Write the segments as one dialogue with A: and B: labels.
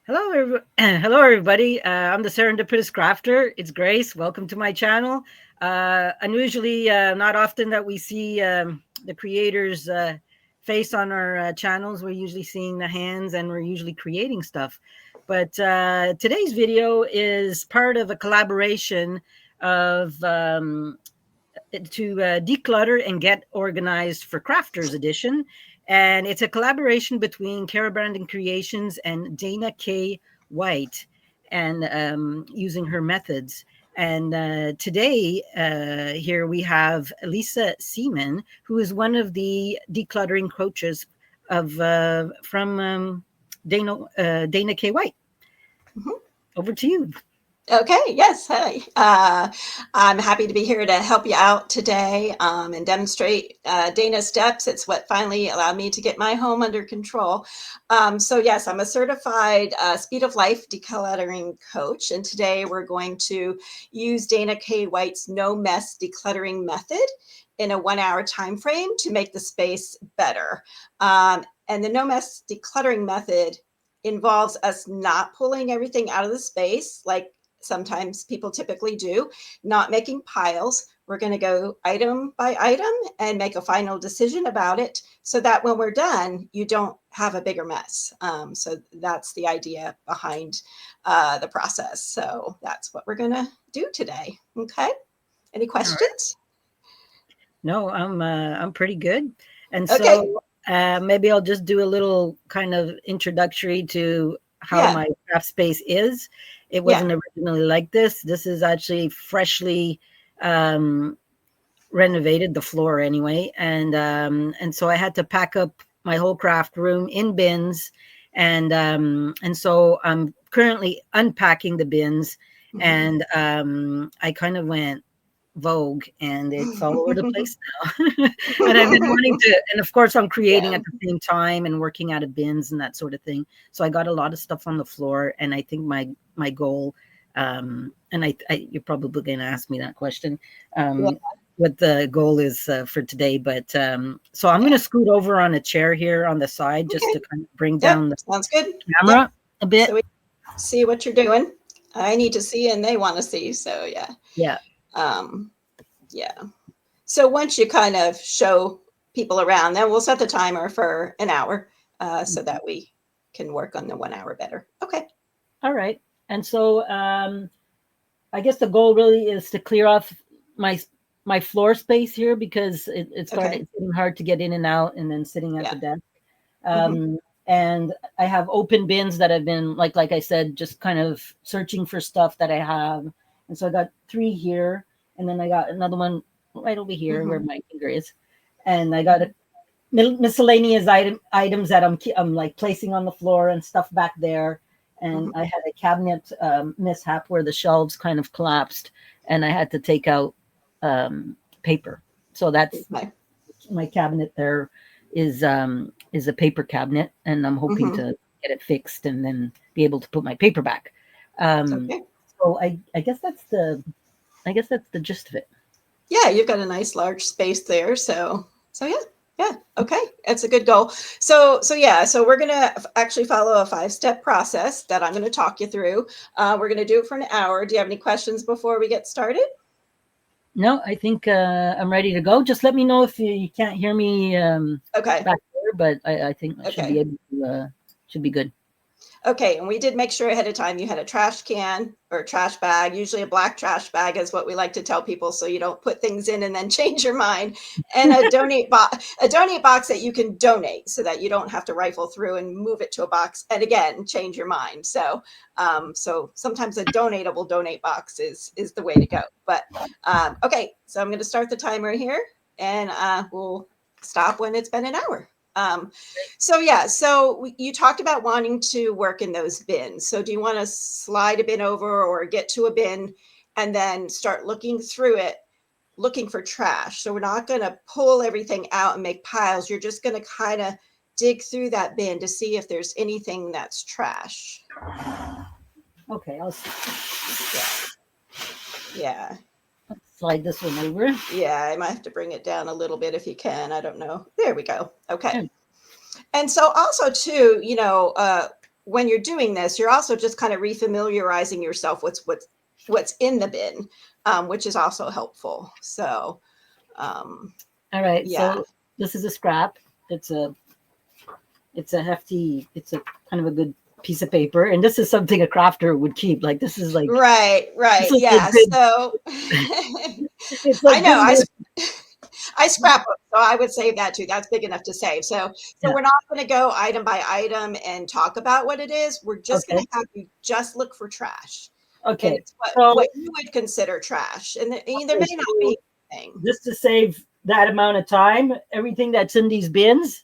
A: Hello, everybody. I'm the Serendipitous Crafter. It's Grace. Welcome to my channel. Unusually, not often that we see the creators' face on our channels. We're usually seeing the hands, and we're usually creating stuff. But today's video is part of a collaboration of to declutter and get organized for Crafters Edition. And it's a collaboration between Cara Brandon Creations and Dana K. White, and using her methods. And today, here we have Lisa Seaman, who is one of the decluttering coaches of from Dana K. White.
B: Mhm.
A: Over to you.
B: Okay, yes, hi. I'm happy to be here to help you out today and demonstrate Dana's steps. It's what finally allowed me to get my home under control. So yes, I'm a certified Speed of Life decluttering coach, and today we're going to use Dana K. White's No Mess Decluttering method in a 1 hour time frame to make the space better. And the No Mess Decluttering method involves us not pulling everything out of the space like sometimes people typically do, not making piles. We're going to go item by item and make a final decision about it so that when we're done, you don't have a bigger mess. So that's the idea behind the process. So that's what we're going to do today. Okay. Any questions?
A: No, I'm pretty good. And
B: Okay.
A: so maybe I'll just do a little kind of introductory to how
B: Yeah.
A: my craft space is. It
B: Yeah.
A: wasn't originally like this. This is actually freshly um, renovated, the floor anyway, and so I had to pack up my whole craft room in bins, and so I'm currently unpacking the bins,
B: Mhm.
A: and I kind of went vogue and it's all over the place now. And I've been wanting to, and of course I'm creating
B: Yeah.
A: at the same time and working out of bins and that sort of thing. So I got a lot of stuff on the floor, and I think my goal, and I you're probably going to ask me that question,
B: Yeah.
A: what the goal is for today. But so I'm going to scoot over on a chair here on the side just
B: Okay.
A: to kind of bring
B: Yep.
A: down the
B: Sounds good. Yep.
A: camera a bit.
B: So we see what you're doing. I need to see and they want to see. So yeah.
A: Yeah.
B: Um, yeah. So once you kind of show people around, then we'll set the timer for an hour so that we can work on the 1 hour better. Okay.
A: All right. And so I guess the goal really is to clear off my my floor space here because it started
B: Okay.
A: getting hard to get in and out, and then sitting at
B: Yeah.
A: the desk.
B: Hmm.
A: And I have open bins that have been like I said, just kind of searching for stuff that I have. And so I got 3 here, and then I got another one right over here where
B: Hmm.
A: my finger is, and I got a miscellaneous items that I'm like placing on the floor and stuff back there. And
B: Hmm.
A: I had a cabinet mishap where the shelves kind of collapsed, and I had to take out paper. So that's
B: Okay.
A: my cabinet. There is a paper cabinet, and I'm hoping
B: Hmm.
A: to get it fixed and then be able to put my paper back. Um,
B: Okay.
A: so I guess that's the gist of it.
B: Yeah, you've got a nice large space there. So yeah. Yeah. Okay. That's a good goal. So yeah. So we're gonna actually follow a 5-step process that I'm gonna talk you through. We're gonna do it for an hour. Do you have any questions before we get started?
A: No, I think I'm ready to go. Just let me know if you can't hear me
B: Okay.
A: back there, but I think I should be
B: Okay.
A: able to. Should be good.
B: Okay, and we did make sure ahead of time you had a trash can or a trash bag. Usually a black trash bag is what we like to tell people so you don't put things in and then change your mind. And a donate box that you can donate so that you don't have to rifle through and move it to a box and again change your mind. So sometimes a donate box is the way to go. But okay, so I'm going to start the timer here and we'll stop when it's been an hour. So yeah, so you talked about wanting to work in those bins. So do you want to slide a bin over or get to a bin and then start looking through it, looking for trash? So we're not going to pull everything out and make piles. You're just going to kind of dig through that bin to see if there's anything that's trash.
A: Okay, I'll
B: Yeah.
A: slide this one over.
B: Yeah, I might have to bring it down a little bit if you can. I don't know. There we go. Okay.
A: Yeah.
B: And so also too, when you're doing this, you're also just kind of refamiliarizing yourself with what's in the bin, which is also helpful. So,
A: all right.
B: yeah.
A: So this is a scrap. It's a hefty. It's a kind of a good piece of paper, and this is something a crafter would keep. Like this is like
B: Right.
A: this
B: Right.
A: is a
B: Yeah.
A: good.
B: So
A: It's
B: I
A: like
B: know
A: good.
B: I scrapbook, so I would save that too. That's big enough to save. So
A: Yeah.
B: we're not going to go item by item and talk about what it is. We're just going
A: Okay.
B: to have you just look for trash, and
A: Okay.
B: it's
A: So
B: what you would consider trash, and there
A: okay,
B: may not
A: so
B: be anything.
A: just to save that amount of time, everything that's in these bins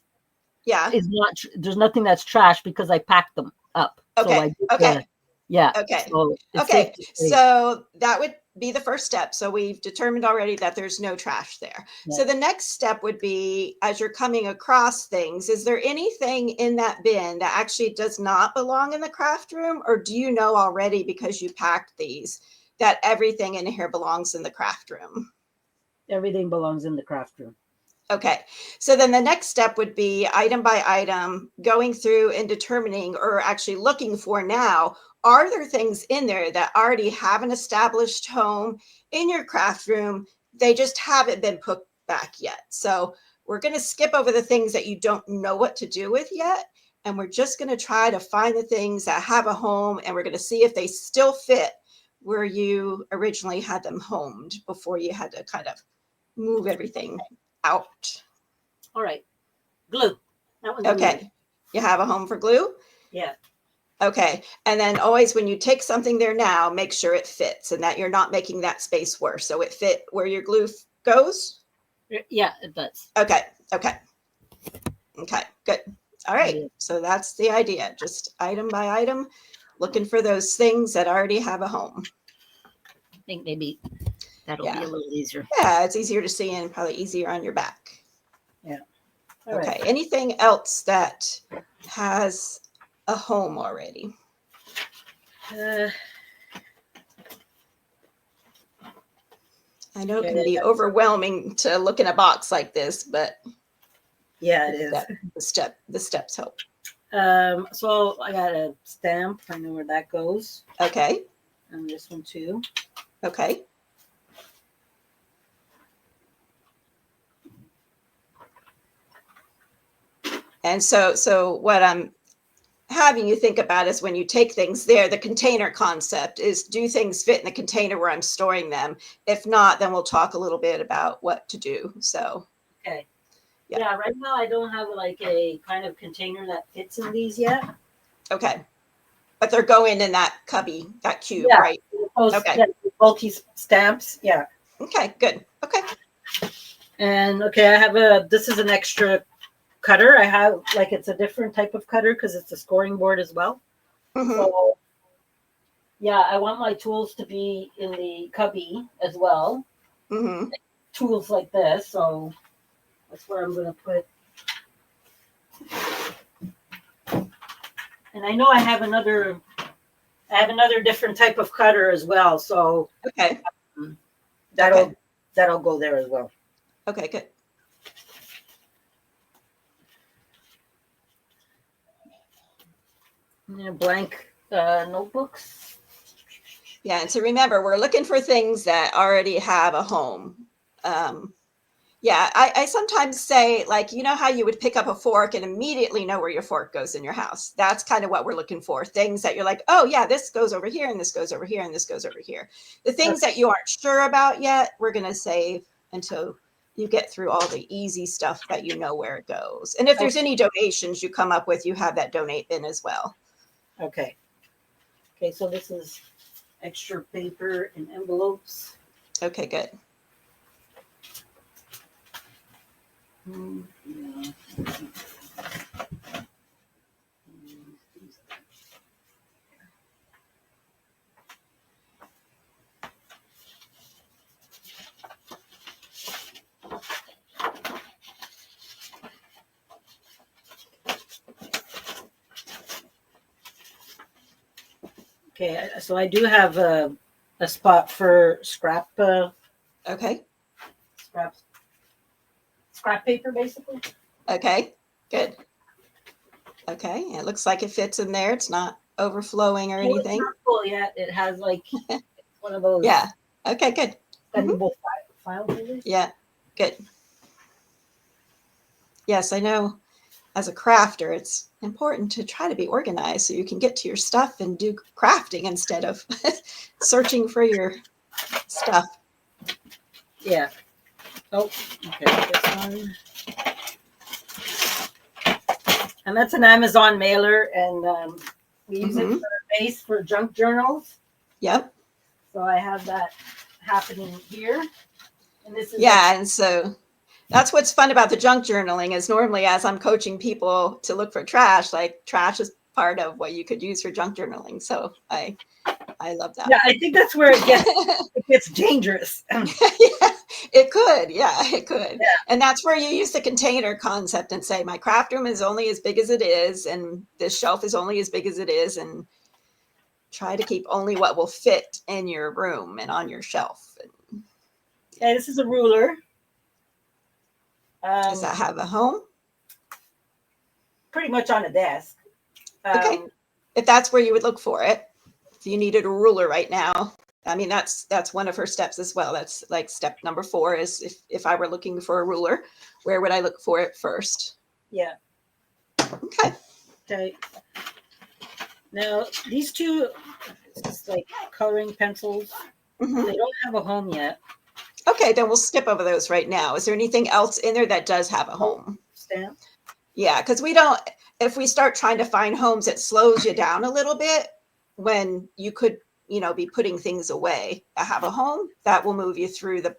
B: Yeah.
A: is not. There's nothing that's trash because I packed them up. So I
B: Okay.
A: did
B: Okay.
A: yeah.
B: Okay.
A: So it's safe
B: Okay.
A: to say.
B: So that would be the first step. So we've determined already that there's no trash there.
A: Yeah.
B: So the next step would be, as you're coming across things, is there anything in that bin that actually does not belong in the craft room? Or do you know already, because you packed these, that everything in here belongs in the craft room?
A: Everything belongs in the craft room.
B: Okay, so then the next step would be item by item, going through and determining, or actually looking for now, are there things in there that already have an established home in your craft room? They just haven't been put back yet. So we're going to skip over the things that you don't know what to do with yet. And we're just going to try to find the things that have a home, and we're going to see if they still fit where you originally had them homed before you had to kind of move everything out.
A: All right. Glue. That one's easy.
B: Okay. You have a home for glue?
A: Yeah.
B: Okay. And then always when you take something there now, make sure it fits and that you're not making that space worse. So it fit where your glue goes?
A: Yeah, it does.
B: Okay. Okay. Okay. Good. All right.
A: Yeah.
B: So that's the idea. Just item by item, looking for those things that already have a home.
A: I think maybe that'll be a
B: Yeah.
A: little easier.
B: Yeah. It's easier to see and probably easier on your back.
A: Yeah. All
B: Okay.
A: right.
B: Anything else that has a home already? I know it can
A: Okay.
B: be overwhelming to look in a box like this, but
A: Yeah, it is.
B: the steps help.
A: So I got a stamp. I know where that goes.
B: Okay.
A: And this one too.
B: Okay. And so what I'm having you think about is when you take things there, the container concept is, do things fit in the container where I'm storing them? If not, then we'll talk a little bit about what to do. So,
A: Okay.
B: yeah.
A: Yeah, right now I don't have like a kind of container that fits in these yet.
B: Okay. But they're going in that cubby, that cube,
A: Yeah.
B: right? Okay.
A: Yeah, bulky stamps. Yeah.
B: Okay, good. Okay.
A: And okay, this is an extra cutter. I have like, it's a different type of cutter because it's a scoring board as well.
B: Mm-hmm.
A: So yeah, I want my tools to be in the cubby as well.
B: Mm-hmm.
A: Tools like this. So that's where I'm going to put. And I know I have another different type of cutter as well. So
B: Okay.
A: that'll go there as well.
B: Okay, good.
A: Blank notebooks.
B: Yeah, and so remember, we're looking for things that already have a home. Yeah, I sometimes say, like, you know how you would pick up a fork and immediately know where your fork goes in your house? That's kind of what we're looking for. Things that you're like, oh, yeah, this goes over here, and this goes over here, and this goes over here. The things that you aren't sure about yet, we're going to save until you get through all the easy stuff that you know where it goes. And if there's any donations you come up with, you have that donate bin as well.
A: Okay. Okay, so this is extra paper and envelopes.
B: Okay, good.
A: Yeah. Okay, so I do have a spot for scrap.
B: Okay.
A: Scrap paper, basically.
B: Okay, good. Okay. It looks like it fits in there. It's not overflowing or
A: Oh, it's
B: anything.
A: not full yet. It has like one of those
B: Yeah. Okay, good.
A: bendable file holders.
B: Yeah, good. Yes, I know as a crafter, it's important to try to be organized so you can get to your stuff and do crafting instead of searching for your stuff.
A: Yeah. Oh, okay. This one. And that's an Amazon mailer, and we use it for a base for junk journals.
B: Yep.
A: So I have that happening here. And this is
B: and so that's what's fun about the junk journaling is normally as I'm coaching people to look for trash, like trash is part of what you could use for junk journaling. So I love that.
A: Yeah, I think that's where it gets dangerous.
B: Yeah, it could. Yeah, it could.
A: Yeah.
B: And that's where you use the container concept and say, my craft room is only as big as it is, and this shelf is only as big as it is, and try to keep only what will fit in your room and on your shelf.
A: Okay, this is a ruler.
B: Does that have a home?
A: Pretty much on a desk.
B: Okay. If that's where you would look for it, if you needed a ruler right now, I mean, that's one of her steps as well. That's like step number 4 is if I were looking for a ruler, where would I look for it first?
A: Yeah.
B: Okay.
A: Now, these two, it's like coloring pencils. They don't have a home yet.
B: Okay, then we'll skip over those right now. Is there anything else in there that does have a home?
A: Stamp.
B: Yeah, because if we start trying to find homes, it slows you down a little bit when you could, be putting things away. Have a home, that will move you through the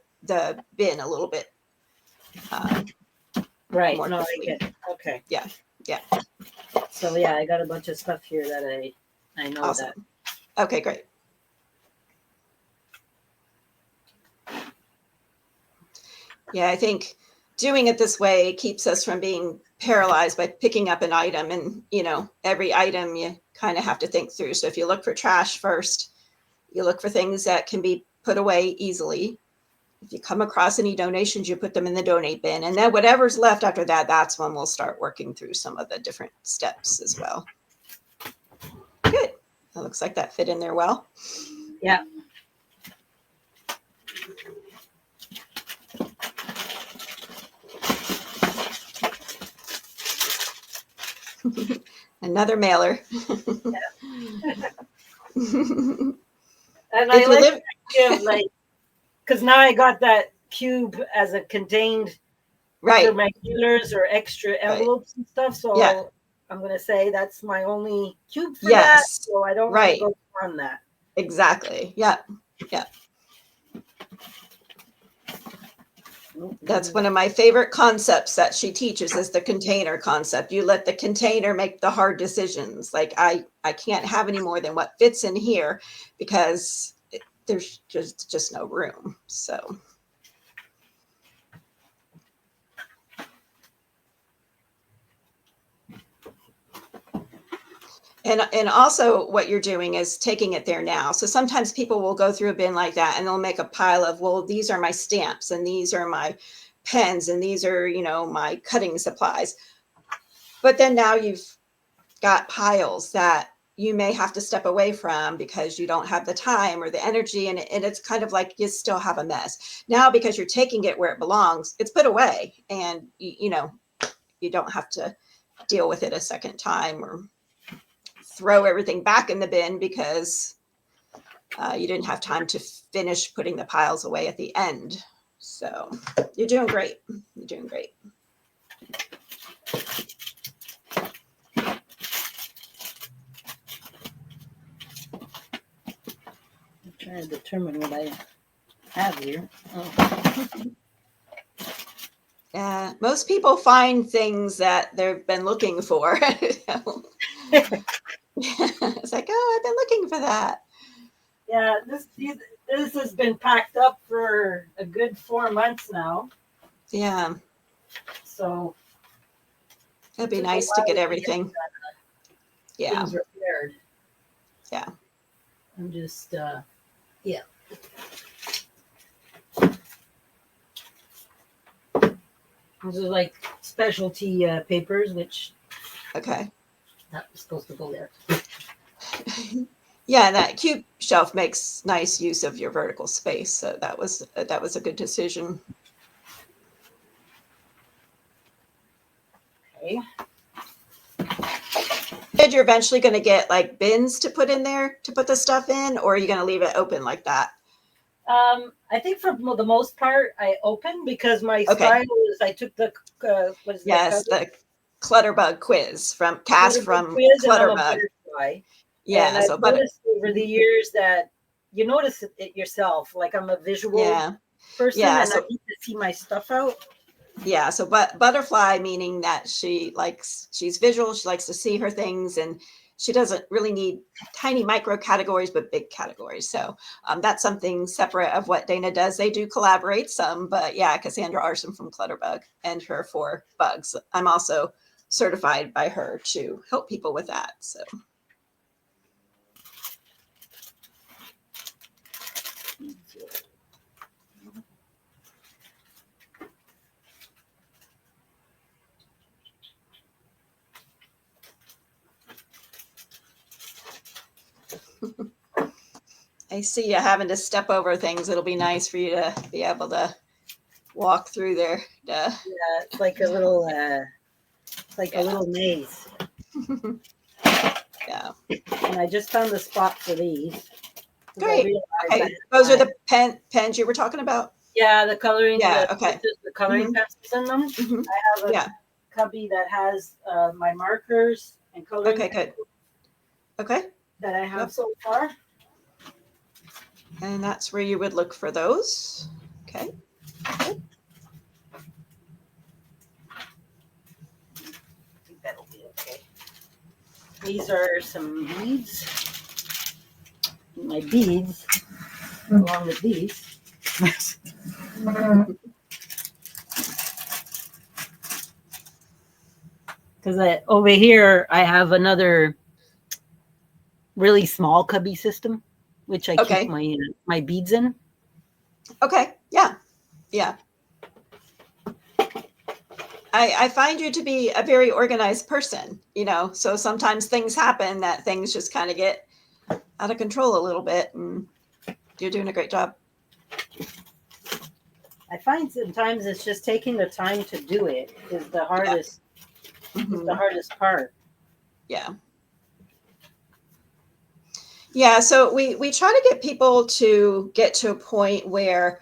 B: bin a little bit.
A: Right.
B: More
A: No,
B: quickly.
A: I get it. Okay.
B: Yeah.
A: So yeah, I got a bunch of stuff here that I know
B: Awesome.
A: that.
B: Okay, great. Yeah, I think doing it this way keeps us from being paralyzed by picking up an item, and every item you kind of have to think through. So if you look for trash first, you look for things that can be put away easily. If you come across any donations, you put them in the donate bin, and then whatever's left after that, that's when we'll start working through some of the different steps as well. Good. That looks like that fit in there well.
A: Yeah.
B: Another mailer.
A: And I like to give because now I got that cube as a contained
B: right.
A: for my mailers or extra envelopes and stuff. So I'm going to say that's my only cube for that. So I don't want to go on that.
B: Exactly. Yeah. That's one of my favorite concepts that she teaches is the container concept. You let the container make the hard decisions. Like I can't have any more than what fits in here because there's just no room. So. And also what you're doing is taking it there now. So sometimes people will go through a bin like that and they'll make a pile of, well, these are my stamps and these are my pens and these are, my cutting supplies. But then now you've got piles that you may have to step away from because you don't have the time or the energy. And it's kind of like you still have a mess. Now, because you're taking it where it belongs, it's put away and, you don't have to deal with it a second time or throw everything back in the bin because you didn't have time to finish putting the piles away at the end. So you're doing great. You're doing great.
A: I'm trying to determine what I have here. Oh.
B: Most people find things that they've been looking for. It's like, oh, I've been looking for that.
A: Yeah, this has been packed up for a good 4 months now.
B: Yeah.
A: So
B: it'd be nice to get everything.
A: Things repaired.
B: Yeah.
A: I'm just yeah. Those are like specialty papers, which.
B: Okay.
A: That was supposed to go there.
B: Yeah, and that cube shelf makes nice use of your vertical space. So that was a good decision.
A: Okay.
B: You're eventually going to get like bins to put in there to put the stuff in, or are you going to leave it open like that?
A: I think for the most part, I open because my
B: Okay.
A: style is I took the what is
B: Yes, the Clutterbug quiz from Cass from
A: quiz, and I'm a
B: Clutterbug.
A: butterfly.
B: Yeah,
A: And I've
B: so
A: noticed over the years that you notice it yourself. Like I'm a visual person,
B: yeah,
A: and
B: so
A: I need to see my stuff out.
B: yeah, so butterfly meaning that she's visual, she likes to see her things, and she doesn't really need tiny micro categories, but big categories. So that's something separate of what Dana does. They do collaborate some, but yeah, Cassandra Arson from Clutterbug and her 4 bugs. I'm also certified by her to help people with that. So. I see you having to step over things. It'll be nice for you to be able to walk through there.
A: Yeah, it's like a little, a little maze.
B: Yeah.
A: And I just found the spot for these.
B: Great. Okay. Those are the pens you were talking about?
A: Yeah, the coloring.
B: Yeah. Okay.
A: The coloring pencils in them. I have a cubby that has my markers and coloring.
B: Okay. Good. Okay.
A: That I have so far.
B: And that's where you would look for those. Okay. Good.
A: I think that'll be okay. These are some beads. My beads, along with these. Because over here I have another really small cubby system, which I keep my beads in.
B: Okay. Yeah. Yeah. I find you to be a very organized person, so sometimes things happen that things just kind of get out of control a little bit, and you're doing a great job.
A: I find sometimes it's just taking the time to do it is the hardest. Is the hardest part.
B: Yeah. Yeah. So we try to get people to get to a point where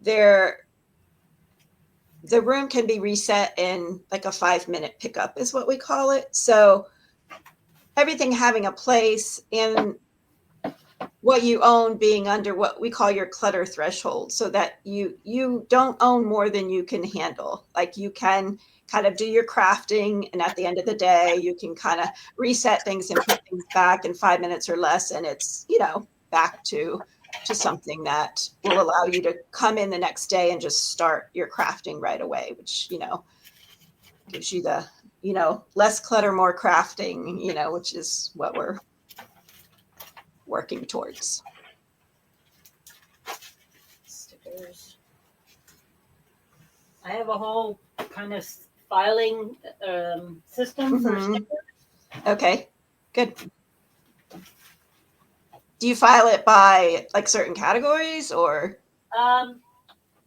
B: the room can be reset in like a 5-minute pickup is what we call it. So everything having a place and what you own being under what we call your clutter threshold, so that you don't own more than you can handle. Like you can kind of do your crafting, and at the end of the day, you can kind of reset things and put things back in 5 minutes or less, and it's back to something that will allow you to come in the next day and just start your crafting right away, which gives you the less clutter, more crafting, which is what we're working towards.
A: Stickers. I have a whole kind of filing system for stickers.
B: Okay, good. Do you file it by like certain categories, or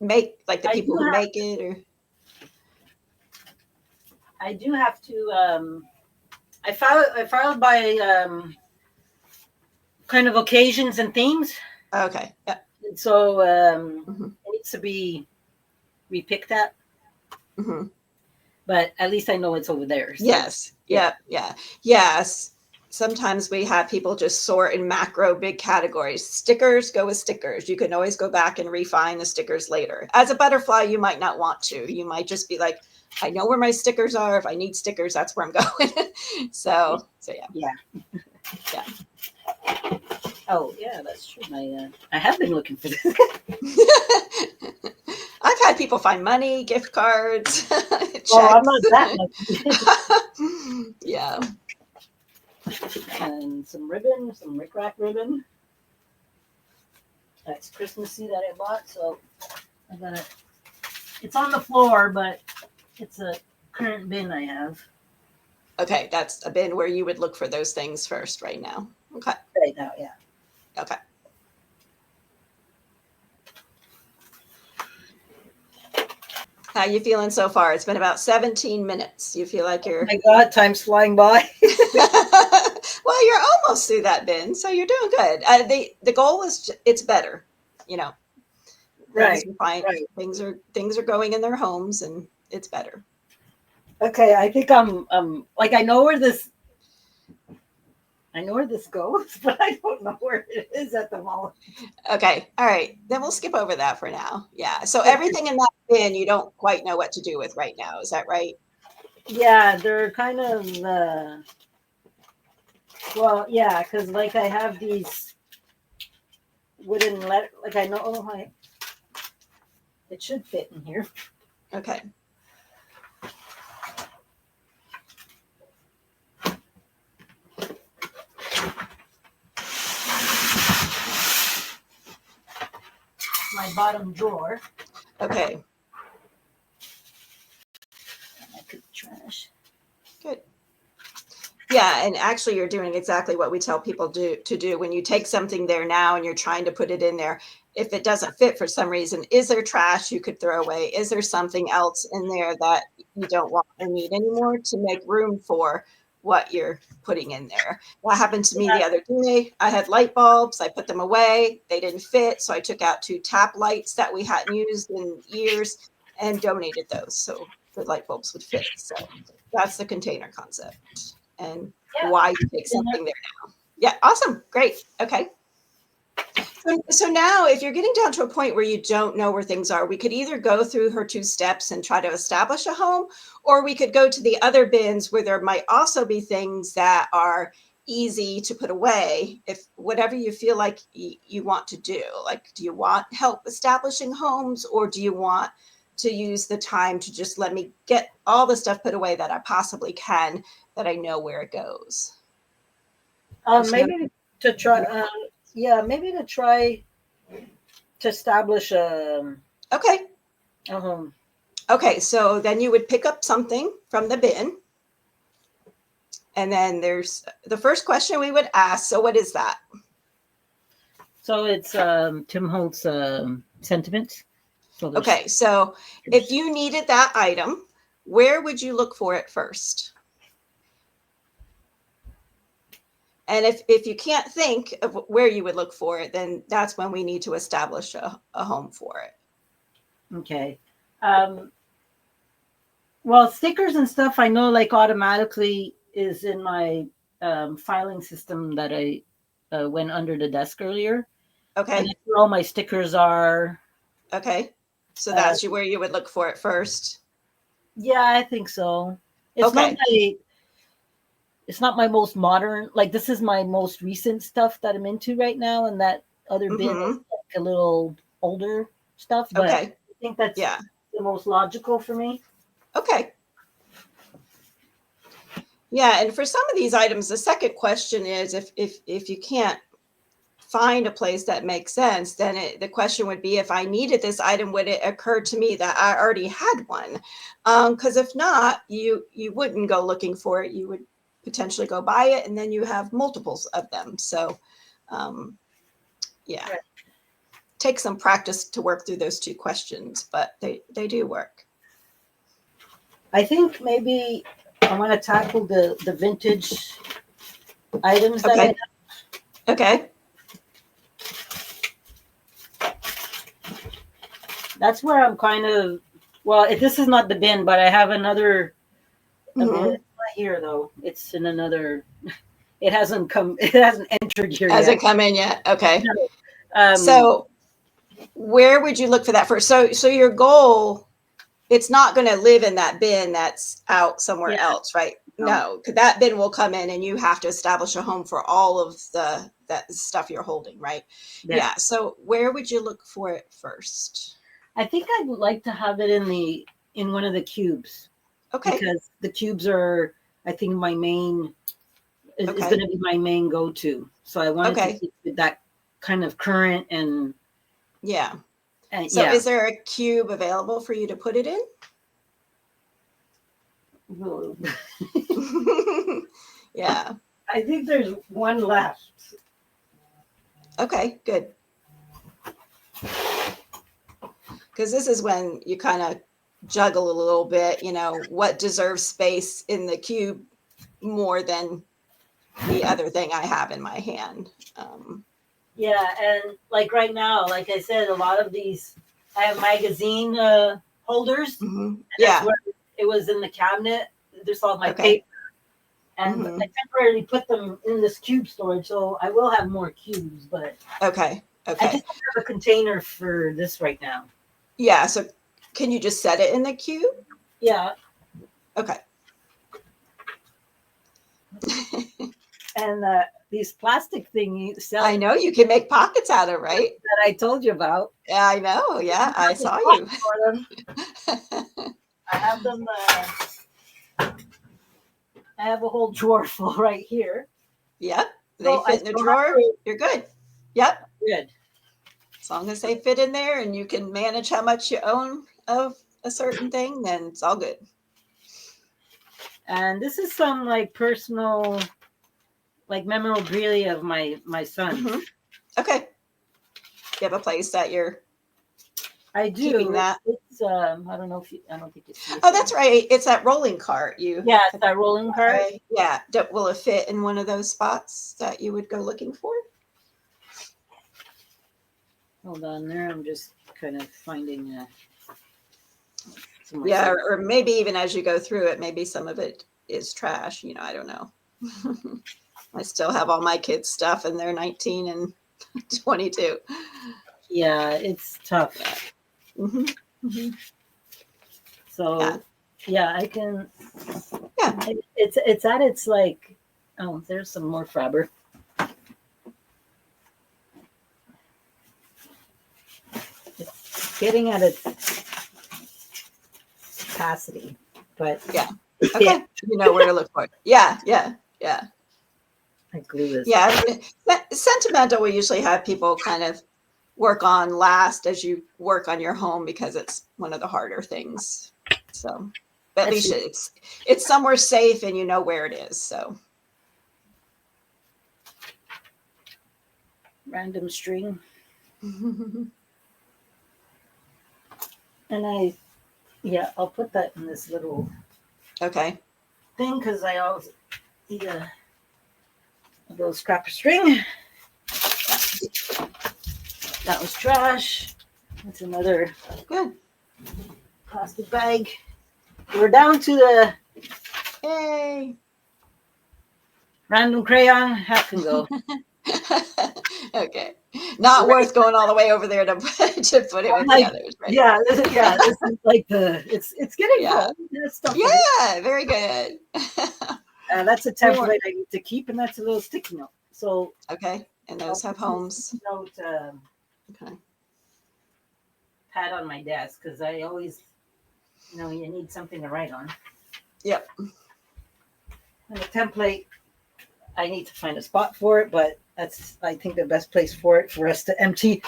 B: make like the people who make it, or?
A: I do have to. I file by kind of occasions and themes.
B: Okay. Yeah.
A: And so it needs to be repicked at. But at least I know it's over there. So.
B: Yes. Yeah. Yeah. Yes. Sometimes we have people just sort in macro big categories. Stickers, go with stickers. You can always go back and refine the stickers later. As a butterfly, you might not want to. You might just be like, I know where my stickers are. If I need stickers, that's where I'm going. so yeah.
A: Yeah.
B: Yeah.
A: Oh yeah, that's true. I have been looking for this.
B: I've had people find money, gift cards.
A: Oh, I'm not that lucky.
B: Yeah.
A: And some ribbon, some rickrack ribbon. That's Christmassy that I bought, so I got it. It's on the floor, but it's a current bin I have.
B: Okay, that's a bin where you would look for those things first right now. Okay.
A: right now. Yeah.
B: Okay. How you feeling so far? It's been about 17 minutes. You feel like
A: Oh
B: you're
A: my God, time's flying by.
B: well, you're almost through that bin, so you're doing good. The goal is it's better. You know, things
A: Right.
B: are fine.
A: Right.
B: Things are going in their homes, and it's better.
A: Okay. I think like I know where this goes, but I don't know where it is at the moment.
B: Okay, all right. Then we'll skip over that for now. Yeah. So everything in that bin you don't quite know what to do with right now. Is that right?
A: Yeah, they're kind of well, yeah, because like I have these wooden like I know it should fit in here.
B: Okay.
A: My bottom drawer.
B: Okay.
A: I could trash.
B: Good. Yeah, and actually you're doing exactly what we tell people to do when you take something there now and you're trying to put it in there. If it doesn't fit for some reason, is there trash you could throw away? Is there something else in there that you don't want or need anymore to make room for what you're putting in there? What happened to me
A: Yeah.
B: the other day? I had light bulbs, I put them away, they didn't fit, so I took out 2 tap lights that we hadn't used in years and donated those so the light bulbs would fit. So that's the container concept and
A: Yeah.
B: why you take something there now. Yeah, awesome. Great. Okay. So now, if you're getting down to a point where you don't know where things are, we could either go through her 2 steps and try to establish a home, or we could go to the other bins where there might also be things that are easy to put away, if whatever you feel like you want to do. Like, do you want help establishing homes, or do you want to use the time to just let me get all the stuff put away that I possibly can, that I know where it goes? You see what
A: Maybe to try.
B: I'm
A: Yeah, maybe to try to establish
B: okay.
A: a home.
B: Okay, so then you would pick up something from the bin. And then there's the first question we would ask. So, what is that?
A: So it's Tim Holtz sentiments. So there's
B: Okay, so if you needed that item, where would you look for it first? And if you can't think of where you would look for it, then that's when we need to establish a home for it.
A: okay. Um, well, stickers and stuff I know like automatically is in my filing system that I went under the desk earlier, and
B: Okay,
A: that's where all my stickers are.
B: okay. So
A: Uh,
B: that's where you would look for it first.
A: yeah, I think so. It's not
B: Okay,
A: my it's not my most modern. Like this is my most recent stuff that I'm into right now, and that other bin is
B: mm-hmm.
A: like a little older stuff. But
B: Okay,
A: I think that's
B: yeah,
A: the most logical for me.
B: okay. Yeah, and for some of these items, the second question is if you can't find a place that makes sense, then the question would be, if I needed this item, would it occur to me that I already had one? Because if not, you wouldn't go looking for it. You would potentially go buy it, and then you have multiples of them. So, um, yeah,
A: Right.
B: take some practice to work through those 2 questions, but they do work.
A: I think maybe I want to tackle the vintage items that I
B: Okay,
A: have.
B: okay,
A: That's where I'm kind of well. If this is not the bin, but I have another.
B: mm-hmm.
A: It's not here though. It's in another. It hasn't come. It hasn't entered here yet.
B: Hasn't come in yet. Okay,
A: No. Um,
B: so where would you look for that first? So your goal, it's not going to live in that bin that's out somewhere
A: yeah.
B: else, right?
A: No.
B: No, because that bin will come in and you have to establish a home for all of that stuff you're holding, right?
A: Yeah.
B: Yeah. So where would you look for it first?
A: I think I'd like to have it in one of the cubes
B: Okay.
A: because the cubes are, I think, my main is going
B: Okay.
A: to be my main go-to. So I wanted to
B: Okay.
A: keep it that kind of current
B: Yeah.
A: and
B: So
A: yeah.
B: is there a cube available for you to put it in? Yeah.
A: I think there's one left.
B: Okay, good. Because this is when you kind of juggle a little bit, what deserves space in the cube more than the other thing I have in my hand.
A: Yeah, and like right now, like I said, a lot of these, I have magazine holders.
B: Mm-hmm.
A: That's
B: Yeah.
A: where it was in the cabinet. There's all my
B: Okay.
A: paper. And
B: Mm-hmm.
A: I temporarily put them in this cube storage, so I will have more cubes, but
B: Okay.
A: I
B: Okay.
A: just don't have a container for this right now.
B: Yeah. So can you just set it in the cube?
A: Yeah.
B: Okay.
A: And these plastic thingies
B: I know you can make pockets out of, right?
A: that I told you about.
B: Yeah, I know. Yeah, I saw you.
A: For them. I have them. I have a whole drawer full right here.
B: Yep. They
A: So
B: fit in the drawer. You're good. Yep.
A: Good.
B: As long as they fit in there and you can manage how much you own of a certain thing, then it's all good.
A: And this is some like personal, like memorabilia of my son.
B: Mm-hmm. Okay. You have a place that you're
A: I do.
B: keeping that.
A: It's I don't know if I don't think you see it.
B: Oh, that's right. It's that rolling cart.
A: Yeah, it's that rolling cart.
B: Right. Yeah. Will it fit in one of those spots that you would go looking for?
A: Hold on there. I'm just kind of finding.
B: Yeah, or maybe even as you go through it, maybe some of it is trash. I don't know. I still have all my kids' stuff, and they're 19 and 22.
A: Yeah, it's tough.
B: Mm-hmm. Mm-hmm.
A: So, yeah, I can.
B: Yeah,
A: it's at its like. Oh, there's some more fabric. It's getting at its capacity, but
B: yeah. Okay, yeah. You know where to look for it. Yeah.
A: I glue this.
B: Yeah, sentimental. We usually have people kind of work on last as you work on your home because it's one of the harder things. So, but at least it's somewhere safe and you know where it is. So,
A: random string, and I'll put that in this little
B: okay
A: thing because I always need a little scrap of string. That was trash. That's another
B: good
A: plastic bag. We're down to the
B: yay
A: random crayon. Half can go.
B: Okay, not worth going all the way over there to put it with the others, right?
A: Yeah, this is like it's getting cold.
B: Yeah, very good.
A: That's a template I need to keep, and that's a little sticky note. So
B: okay, and those have homes.
A: Note
B: okay.
A: Pad on my desk because I always, you need something to write on.
B: Yep.
A: And the template, I need to find a spot for it, but that's, I think, the best place for us to empty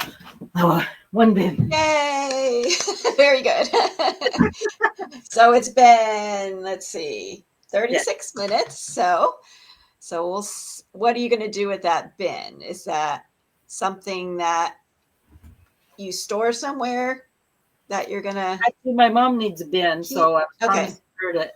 A: one bin.
B: Yay! Very good. So it's been, let's see, 36 minutes. So what are you going to do with that bin? Is that something that you store somewhere that you're going to?
A: Actually, my mom needs a bin, so I'm promising her to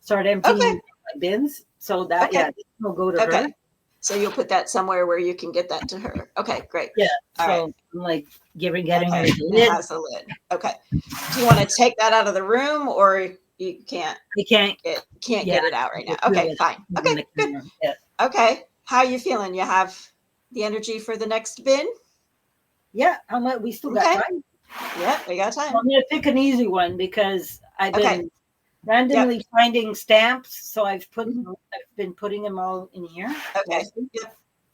A: start emptying my bins. So that, will go to her.
B: So you'll put that somewhere where you can get that to her. Okay, great.
A: Yeah.
B: All right.
A: I'm like getting her the
B: lid. It has a lid. Okay. Do you want to take that out of the room or you can't?
A: You can't
B: get it out right now. Okay, fine. Okay, good.
A: Yeah.
B: Okay. How are you feeling? You have the energy for the next bin?
A: Yeah. How much? We still got time.
B: Yeah, we got time.
A: I'm going to pick an easy one because I've been randomly finding stamps. So I've been putting them all in here.
B: Okay.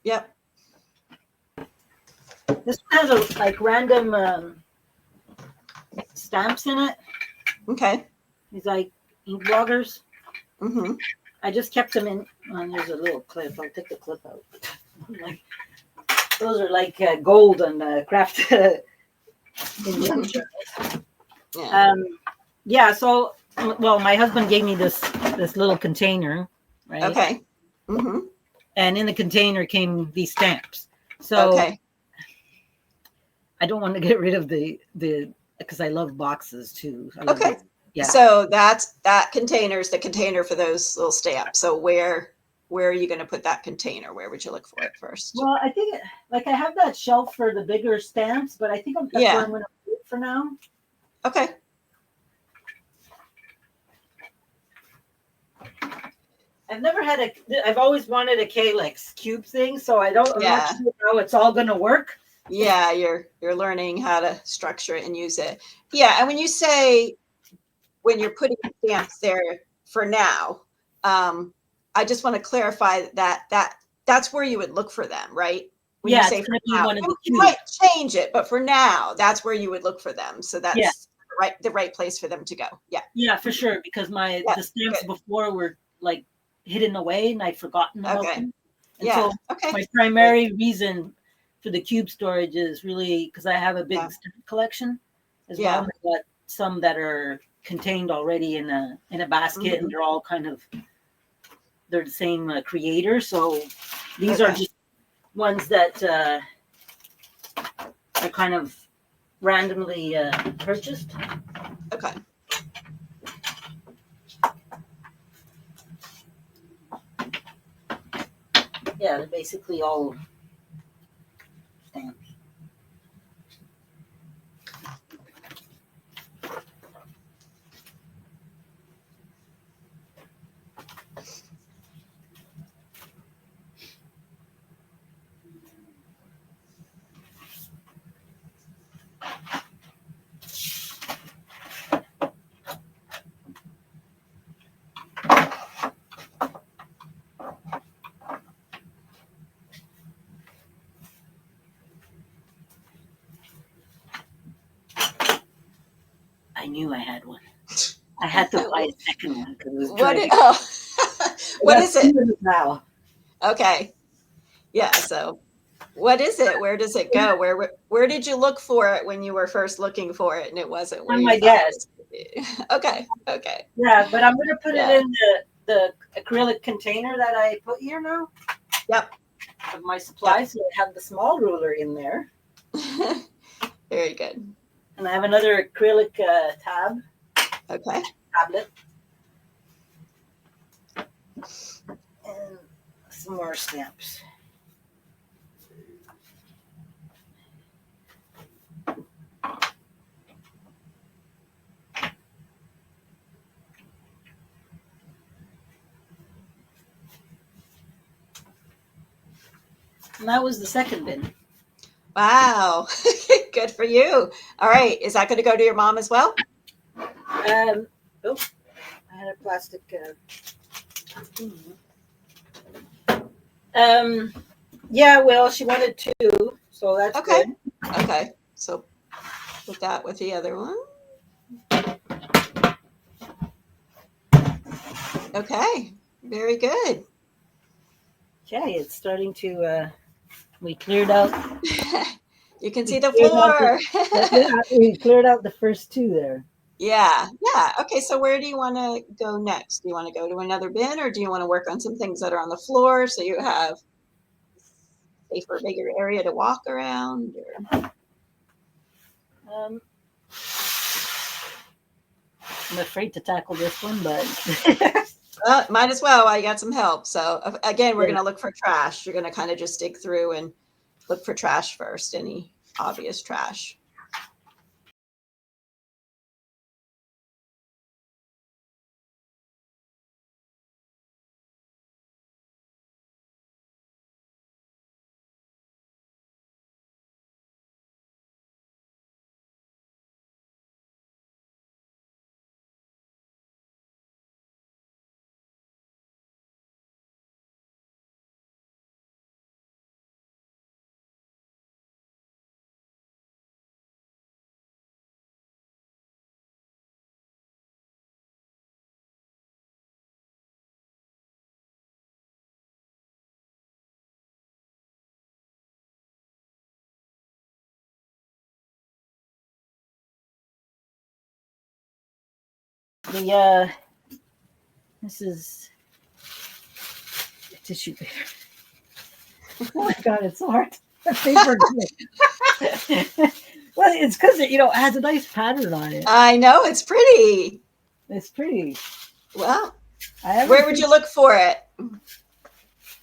B: Yep.
A: This one has random stamps in it.
B: Okay.
A: These ink bloggers.
B: Mm-hmm.
A: I just kept them in. There's a little clip. I'll take the clip out. Those are gold and craft. So Well, my husband gave me this little container, right?
B: Okay. Mm-hmm.
A: And in the container came these stamps. So
B: Okay.
A: I don't want to get rid of the because I love boxes too. I love
B: Okay.
A: these. Yeah.
B: So that container's the container for those little stamps. So where are you going to put that container? Where would you look for it first?
A: Well, I think like I have that shelf for the bigger stamps, but I think that's where
B: Yeah.
A: I'm going to put it for now.
B: Okay.
A: I've always wanted a Calyx cube thing, so I'm not
B: Yeah.
A: sure how it's all going to work.
B: Yeah, you're learning how to structure it and use it. Yeah, and when you say when you're putting stamps there for now, I just want to clarify that's where you would look for them, right? When you
A: Yeah, it's
B: say for
A: going to be
B: now,
A: one of the
B: you
A: cubes.
B: might change it, but for now, that's where you would look for them. So
A: Yeah.
B: that's the right place for them to go. Yeah.
A: Yeah, for sure, because
B: Yeah.
A: the stamps
B: Good.
A: before were like hidden away and I'd forgotten about
B: Okay.
A: them. And
B: Yeah.
A: so
B: Okay.
A: my primary reason for the cube storage is really because I have a big
B: Yeah.
A: stamp collection as well.
B: Yeah.
A: And I've got some that are contained already in a basket, and they're all they're the same creator. So these are just ones that I kind of randomly purchased.
B: Okay.
A: Yeah, they're basically all stamps. I knew I had one. I had to buy a second one because it was dragging.
B: What is it?
A: Now.
B: Okay. Yeah. So what is it? Where does it go? Where did you look for it when you were first looking for it and it wasn't where
A: On
B: you
A: my
B: thought it
A: desk.
B: was going to be? Okay. Okay.
A: Yeah, but I'm gonna put it
B: Yeah.
A: in the acrylic container that I put here now
B: Yep.
A: of my supplies. So I have the small ruler in there,
B: Very good.
A: and I have another acrylic
B: Okay.
A: tablet, and some more stamps. And that was the second bin.
B: Wow. Good for you. All right. Is that going to go to your mom as well?
A: Oh, I had a plastic. Yeah, well, she wanted two, so that's
B: Okay.
A: good.
B: Okay. So put that with the other one. Okay. Very good.
A: Okay, it's starting to. We cleared out.
B: You can see the floor.
A: We cleared out the first two there.
B: Yeah. Yeah. Okay. So where do you want to go next? Do you want to go to another bin or do you want to work on some things that are on the floor so you have safer, bigger area to walk around? Or...
A: I'm afraid to tackle this one, but
B: might as well while you got some help. So again, we're
A: yeah.
B: going to look for trash. You're going to kind of just dig through and look for trash first, any obvious trash.
A: The this is a tissue paper. Oh my god, it's so hard. The paper. Well, it's because it has a nice pattern on it.
B: I know, it's pretty.
A: It's pretty.
B: Well,
A: I
B: where would you look for it?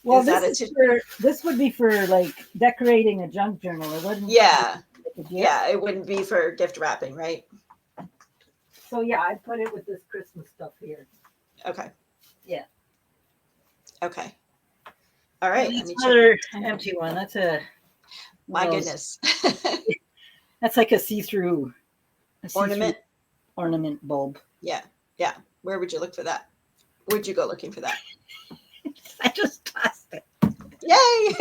A: Well, this would be for like decorating a junk journal. It wouldn't.
B: Yeah. Yeah, it wouldn't be for gift wrapping, right?
A: So yeah, I put it with this Christmas stuff here.
B: Okay.
A: Yeah.
B: Okay. All right.
A: That's another empty one. That's
B: my goodness.
A: That's like a see-through
B: ornament
A: bulb.
B: Yeah. Yeah. Where would you look for that? Where'd you go looking for that?
A: I just tossed it.
B: Yay.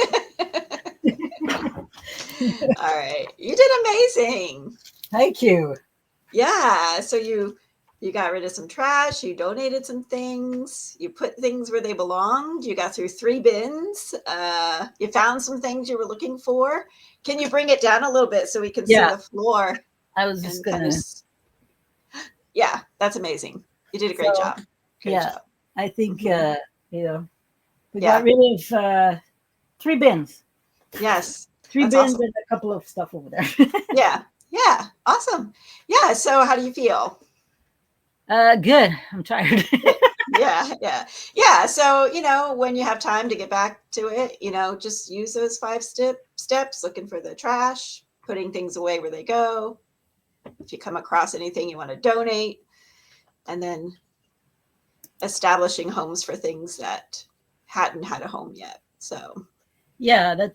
B: All right. You did amazing.
A: Thank you.
B: Yeah. So you got rid of some trash. You donated some things. You put things where they belonged. You got through 3 bins. You found some things you were looking for. Can you bring it down a little bit so we can see the floor?
A: I was just gonna.
B: Yeah, that's amazing. You did a great job. Great job.
A: I think we got rid of 3 bins.
B: Yes.
A: 3 bins awesome. And a couple of stuff over there.
B: Yeah. Yeah. Awesome. Yeah. So how do you feel?
A: Good. I'm tired.
B: Yeah. So, when you have time to get back to it, just use those 5 steps, looking for the trash, putting things away where they go. If you come across anything you want to donate, and then establishing homes for things that hadn't had a home yet. So
A: yeah,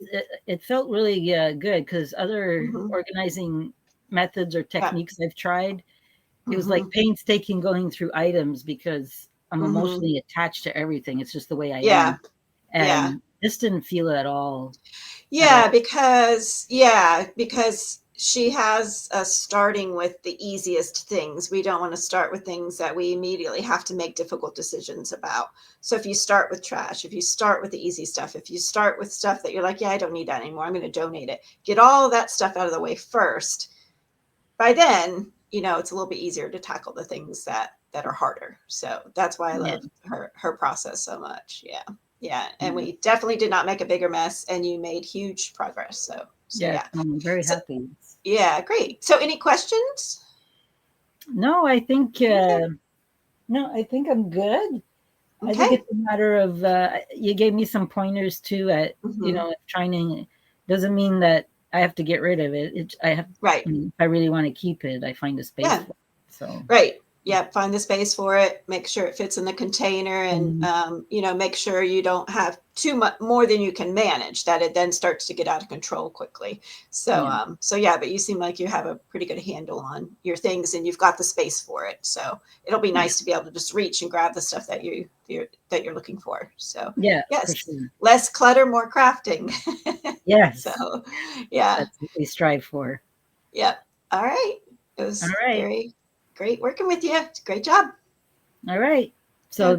A: it felt really good because other organizing methods or techniques I've tried, it was like painstaking going through items because I'm emotionally attached to everything. It's just the way I am. And this didn't feel it at all.
B: Yeah, because she has us starting with the easiest things. We don't want to start with things that we immediately have to make difficult decisions about. So if you start with trash, if you start with the easy stuff, if you start with stuff that you're like, yeah, I don't need that anymore, I'm going to donate it. Get all that stuff out of the way first. By then, it's a little bit easier to tackle the things that are harder. So that's why I love her process so much. Yeah. And we definitely did not make a bigger mess, and you made huge progress. So yeah.
A: I'm very happy.
B: Yeah, great. So any questions?
A: No, I think I think I'm good. Okay. I think it's a matter of you gave me some pointers too at trying to doesn't mean that I have to get rid of it. I have if I really want to keep it, I find a space for it. So
B: yeah, find the space for it, make sure it fits in the container, and make sure you don't have too much more than you can manage, that it then starts to get out of control quickly. So but you seem like you have a pretty good handle on your things, and you've got the space for it. So it'll be nice to be able to just reach and grab the stuff that you're looking for. So yes, sure. Less clutter, more crafting.
A: Yes.
B: So that's
A: what we strive for.
B: Yep. All right. It was very great working with you. Great job.
A: All right. So,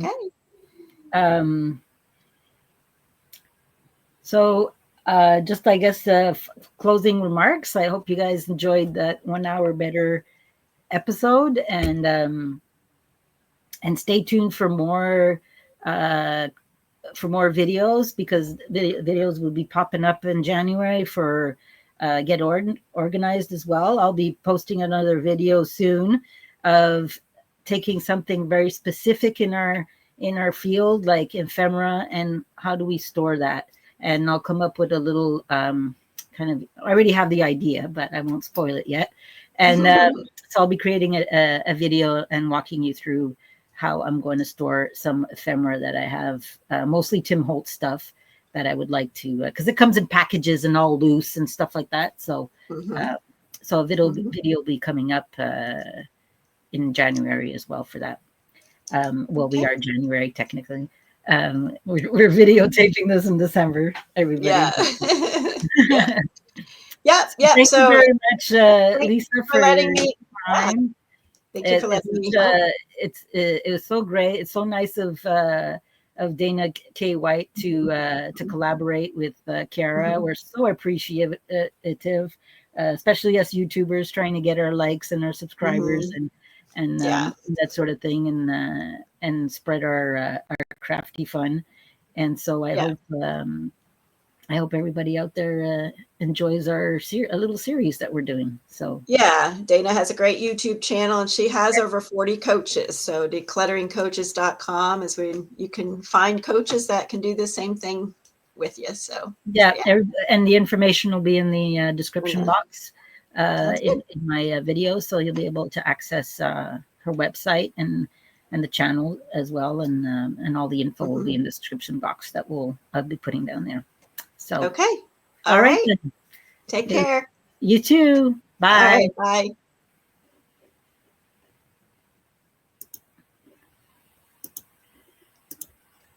A: just I guess closing remarks. I hope you guys enjoyed that 1 hour better episode, and stay tuned for more videos, because videos will be popping up in January for Get Organized as well. I'll be posting another video soon of taking something very specific in our field, like ephemera, and how do we store that. And I'll come up with a little I already have the idea, but I won't spoil it yet. And so I'll be creating a video and walking you through how I'm going to store some ephemera that I have, mostly Tim Holtz stuff that I would like to, because it comes in packages and all loose and stuff like that. So, so a video will be coming up in January as well for that. We are January technically. We're videotaping this in December, everybody.
B: Yeah.
A: Thank you very much, Lisa, for
B: letting me.
A: Time.
B: Thank you for letting me.
A: It was so great. It's so nice of Dana K. White to collaborate with Cara. We're so appreciative, especially us YouTubers trying to get our likes and our subscribers. And and
B: Yeah.
A: that sort of thing, and spread our crafty fun. And so I hope everybody out there enjoys our a little series that we're doing. So
B: yeah, Dana has a great YouTube channel, and she has over 40 coaches. So declutteringcoaches.com is where you can find coaches that can do the same thing with you. So
A: yeah, and the information will be in the description box
B: in
A: in my video, so you'll be able to access her website and the channel as well, and all the info will be in the description box that I'll be putting down there. So
B: okay.
A: all right
B: right.
A: then.
B: Take care.
A: You too.
B: All
A: Bye.
B: right. Bye.